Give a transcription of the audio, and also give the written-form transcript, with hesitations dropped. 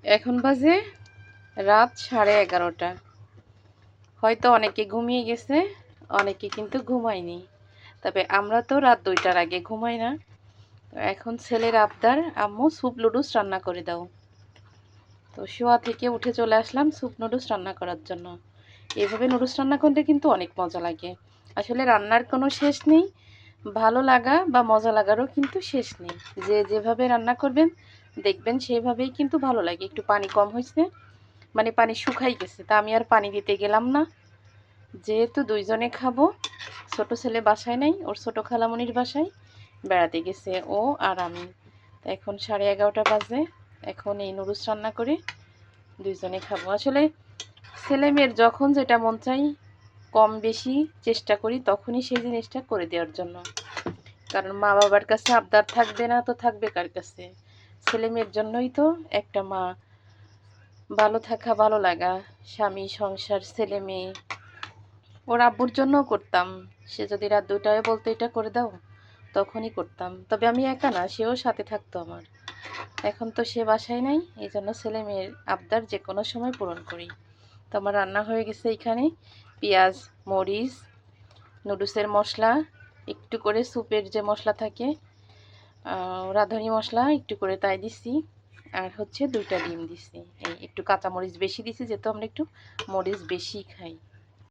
এখন বাজে রাত 11:30। হয়তো অনেকে ঘুমিয়ে গেছে, অনেকে কিন্তু ঘুমায়নি। তবে আমরা তো রাত 2টার আগে ঘুমাই না। তো এখন ছেলের আবদার, আম্মু স্যুপ নুডলস রান্না করে দাও। তো শোয়া থেকে উঠে চলে আসলাম স্যুপ নুডলস রান্না করার জন্য। এভাবে নুডলস রান্না করলে কিন্তু অনেক মজা লাগে। আসলে রান্নার কোনো শেষ নেই, ভালো লাগা বা মজা লাগারও কিন্তু শেষ নেই। যে যেভাবে রান্না করবেন দেখবেন সেভাবেই কিন্তু ভালো লাগে। একটু পানি কম হয়েছে, মানে পানি শুকাই গেছে, তা আমি আর পানি দিতে গেলাম না। যেহেতু দুইজনে খাবো, ছোট ছেলে বাসায় নাই, ওর ছোট খালামণির বাসায় বেড়াতে গেছে ও আর আমি। তো এখন 11:30 বাজে। এখন এই নুডলস রান্না করে দুইজনে খাবো। আসলে ছেলে মেয়ের যখন যেটা মন চাই, কম বেশি চেষ্টা করি তখনই সেই জিনিসটা করে দেওয়ার জন্য। কারণ মা বাবার কাছে আবদার থাকবে না তো থাকবে কার কাছে? ছেলে মেয়ের জন্যই তো একটা মা। ভালো থাকা, ভালো লাগা, স্বামী, সংসার, ছেলে মেয়ে। ওর আব্বুর জন্যও করতাম। সে যদি রাত 2টায় বলতো এটা করে দাও, তখনই করতাম। তবে আমি একা না, সেও সাথে থাকতো আমার। এখন তো সে বাসায় নাই, এই জন্য ছেলে মেয়ের আবদার যে কোনো সময় পূরণ করি। তো আমার রান্না হয়ে গেছে এখানে। পেঁয়াজ, মরিচ, নুডলসের মশলা, একটু করে স্যুপের যে মশলা থাকে, রাঁধুনি মশলা একটু করে তাই দিছি। আর হচ্ছে 2টা ডিম দিছি। এই একটু কাঁচামরিচ বেশি দিছি, যেহেতু আমরা একটু মরিচ বেশি খাই।